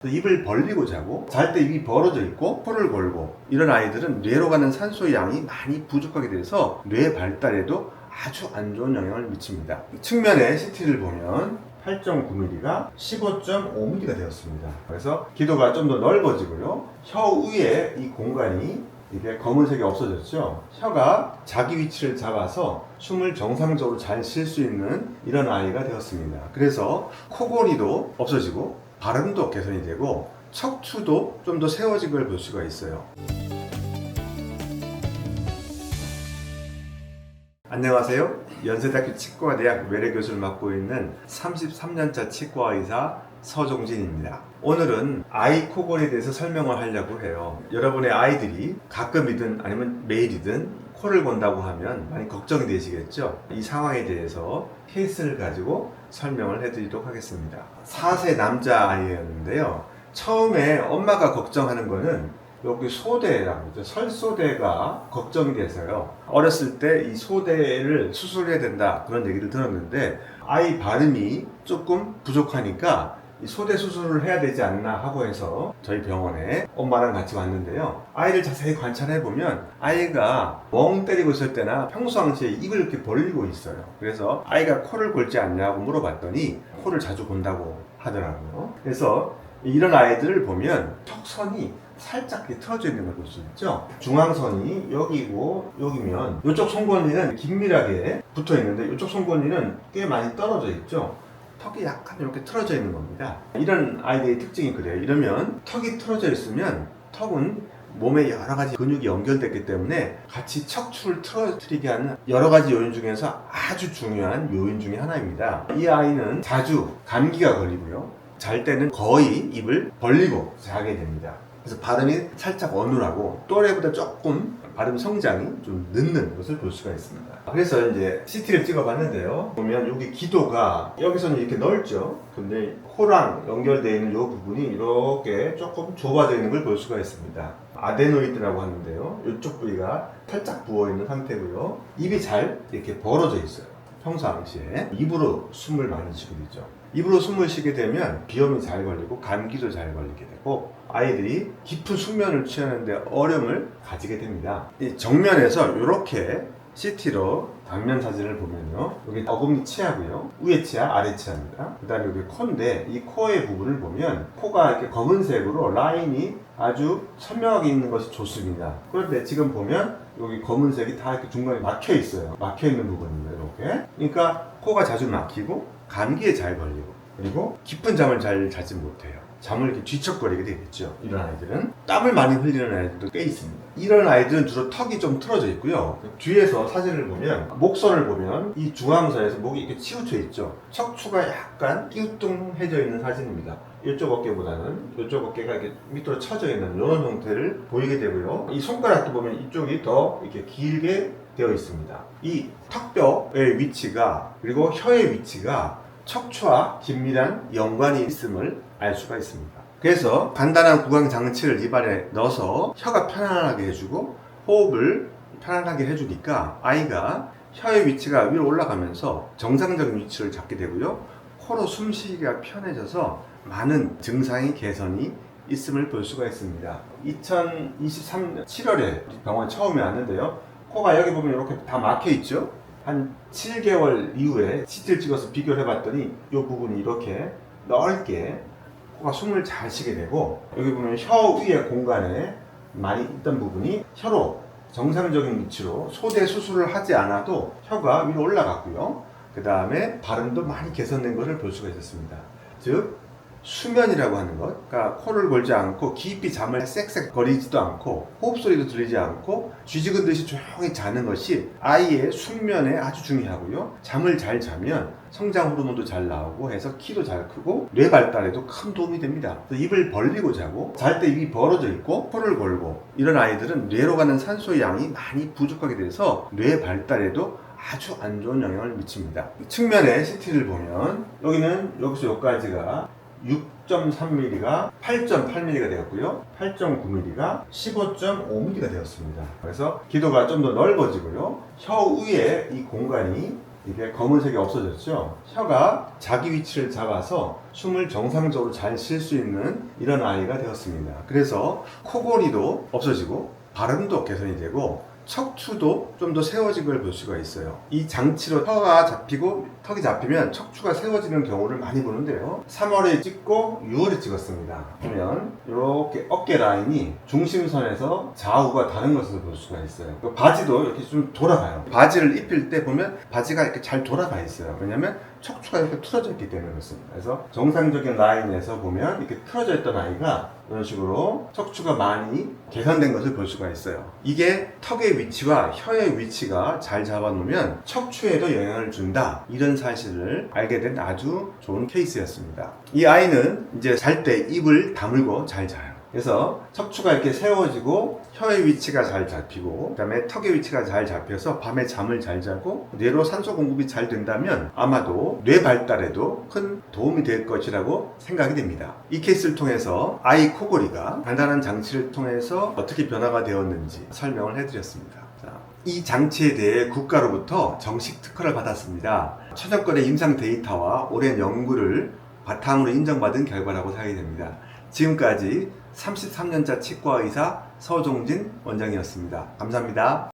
입을 벌리고 자고, 잘 때 입이 벌어져 있고 코를 골고, 이런 아이들은 뇌로 가는 산소의 양이 많이 부족하게 돼서 뇌 발달에도 아주 안 좋은 영향을 미칩니다. 측면에 CT를 보면 8.9mm가 15.5mm가 되었습니다. 그래서 기도가 좀 더 넓어지고요. 혀 위에 이 공간이 이게 검은색이 없어졌죠. 혀가 자기 위치를 잡아서 숨을 정상적으로 잘 쉴 수 있는 이런 아이가 되었습니다. 그래서 코골이도 없어지고 발음도 개선이 되고 척추도 좀 더 세워진 걸 볼 수가 있어요. 안녕하세요. 연세대학교 치과대학 외래교수를 맡고 있는 33년차 치과의사 서종진입니다. 오늘은 아이 코골이에 대해서 설명을 하려고 해요. 여러분의 아이들이 가끔이든 아니면 매일이든 코를 곤다고 하면 많이 걱정이 되시겠죠? 이 상황에 대해서 케이스를 가지고 설명을 해드리도록 하겠습니다. 4세 남자아이였는데요. 처음에 엄마가 걱정하는 거는 여기 소대라고 하죠. 설소대가 걱정이 돼서요. 어렸을 때 이 소대를 수술해야 된다 그런 얘기를 들었는데 아이 발음이 조금 부족하니까 이 소대 수술을 해야 되지 않나 하고 해서 저희 병원에 엄마랑 같이 왔는데요. 아이를 자세히 관찰해 보면 아이가 멍 때리고 있을 때나 평상시에 입을 이렇게 벌리고 있어요. 그래서 아이가 코를 골지 않냐고 물어봤더니 코를 자주 곤다고 하더라고요. 그래서 이런 아이들을 보면 턱선이 살짝 이렇게 틀어져 있는 걸 볼 수 있죠. 중앙선이 여기고 여기면 이쪽 송곳니는 긴밀하게 붙어 있는데 이쪽 송곳니는 꽤 많이 떨어져 있죠. 턱이 약간 이렇게 틀어져 있는 겁니다. 이런 아이들의 특징이 그래요. 이러면 턱이 틀어져 있으면 턱은 몸에 여러 가지 근육이 연결됐기 때문에 같이 척추를 틀어뜨리게 하는 여러 가지 요인 중에서 아주 중요한 요인 중에 하나입니다. 이 아이는 자주 감기가 걸리고요. 잘 때는 거의 입을 벌리고 자게 됩니다. 그래서 발음이 살짝 어눌하고 또래보다 조금 발음 성장이 좀 늦는 것을 볼 수가 있습니다. 그래서 이제 CT를 찍어봤는데요. 보면 여기 기도가 여기서는 이렇게 넓죠. 근데 코랑 연결되어 있는 이 부분이 이렇게 조금 좁아져 있는 걸 볼 수가 있습니다. 아데노이드라고 하는데요. 이쪽 부위가 살짝 부어있는 상태고요. 입이 잘 이렇게 벌어져 있어요. 평상시에 입으로 숨을 많이 쉬게 되죠. 입으로 숨을 쉬게 되면 비염이 잘 걸리고 감기도 잘 걸리게 되고 아이들이 깊은 숙면을 취하는데 어려움을 가지게 됩니다. 이 정면에서 이렇게 CT로 당면 사진을 보면요. 여기 어금니 치아고요. 위에 치아, 아래 치아입니다. 그 다음에 여기 코인데 이 코의 부분을 보면 코가 이렇게 검은색으로 라인이 아주 선명하게 있는 것이 좋습니다. 그런데 지금 보면 여기 검은색이 다 이렇게 중간에 막혀 있어요. 막혀 있는 부분입니다. 이렇게. 그러니까 코가 자주 막히고 감기에 잘 걸리고 그리고 깊은 잠을 잘 자지 못해요. 잠을 이렇게 뒤척거리게 되겠죠. 이런 아이들은 땀을 많이 흘리는 아이들도 꽤 있습니다. 이런 아이들은 주로 턱이 좀 틀어져 있고요. 뒤에서 사진을 보면 목선을 보면 이 중앙선에서 목이 이렇게 치우쳐 있죠. 척추가 약간 끼우뚱해져 있는 사진입니다. 이쪽 어깨보다는 이쪽 어깨가 이렇게 밑으로 쳐져 있는 이런 형태를 보이게 되고요. 이 손가락도 보면 이쪽이 더 이렇게 길게 되어 있습니다. 이 턱뼈의 위치가 그리고 혀의 위치가 척추와 긴밀한 연관이 있음을 알 수가 있습니다. 그래서 간단한 구강 장치를 입안에 넣어서 혀가 편안하게 해주고 호흡을 편안하게 해주니까 아이가 혀의 위치가 위로 올라가면서 정상적인 위치를 잡게 되고요. 코로 숨쉬기가 편해져서 많은 증상의 개선이 있음을 볼 수가 있습니다. 2023년 7월에 병원 처음에 왔는데요. 코가 여기 보면 이렇게 다 막혀 있죠. 한 7개월 이후에 CT를 찍어서 비교를 해봤더니 이 부분이 이렇게 넓게 코가 숨을 잘 쉬게 되고 여기 보면 혀 위에 공간에 많이 있던 부분이 혀로 정상적인 위치로 소대 수술을 하지 않아도 혀가 위로 올라갔고요. 그 다음에 발음도 많이 개선된 것을 볼 수가 있었습니다. 즉 수면이라고 하는 것, 그러니까 코를 골지 않고 깊이 잠을 쌕쌕 거리지도 않고 호흡 소리도 들리지 않고 쥐죽은 듯이 조용히 자는 것이 아이의 숙면에 아주 중요하고요. 잠을 잘 자면 성장 호르몬도 잘 나오고 해서 키도 잘 크고 뇌 발달에도 큰 도움이 됩니다. 입을 벌리고 자고 잘 때 입이 벌어져 있고 코를 골고 이런 아이들은 뇌로 가는 산소의 양이 많이 부족하게 돼서 뇌 발달에도 아주 안 좋은 영향을 미칩니다. 측면에 CT를 보면 여기는 여기서 여기까지가 6.3mm가 8.8mm가 되었고요. 8.9mm가 15.5mm가 되었습니다. 그래서 기도가 좀 더 넓어지고요. 혀 위에 이 공간이 이게 검은색이 없어졌죠. 혀가 자기 위치를 잡아서 숨을 정상적으로 잘 쉴 수 있는 이런 아이가 되었습니다. 그래서 코골이도 없어지고 발음도 개선이 되고 척추도 좀 더 세워진 걸 볼 수가 있어요. 이 장치로 혀가 잡히고 턱이 잡히면 척추가 세워지는 경우를 많이 보는데요. 3월에 찍고 6월에 찍었습니다. 그러면 이렇게 어깨 라인이 중심선에서 좌우가 다른 것을 볼 수가 있어요. 바지도 이렇게 좀 돌아가요. 바지를 입힐 때 보면 바지가 이렇게 잘 돌아가 있어요. 왜냐면 척추가 이렇게 틀어져 있기 때문에 그렇습니다. 그래서 정상적인 라인에서 보면 이렇게 틀어져 있던 아이가 이런 식으로 척추가 많이 개선된 것을 볼 수가 있어요. 이게 턱의 위치와 혀의 위치가 잘 잡아놓으면 척추에도 영향을 준다, 이런 사실을 알게 된 아주 좋은 케이스였습니다. 이 아이는 이제 잘 때 입을 다물고 잘 자요. 그래서 척추가 이렇게 세워지고 혀의 위치가 잘 잡히고 그다음에 턱의 위치가 잘 잡혀서 밤에 잠을 잘 자고 뇌로 산소 공급이 잘 된다면 아마도 뇌 발달에도 큰 도움이 될 것이라고 생각이 됩니다. 이 케이스를 통해서 아이 코골이가 간단한 장치를 통해서 어떻게 변화가 되었는지 설명을 해드렸습니다. 이 장치에 대해 국가로부터 정식 특허를 받았습니다. 천여 건의 임상 데이터와 오랜 연구를 바탕으로 인정받은 결과라고 생각이 됩니다. 지금까지 33년차 치과 의사 서종진 원장이었습니다. 감사합니다.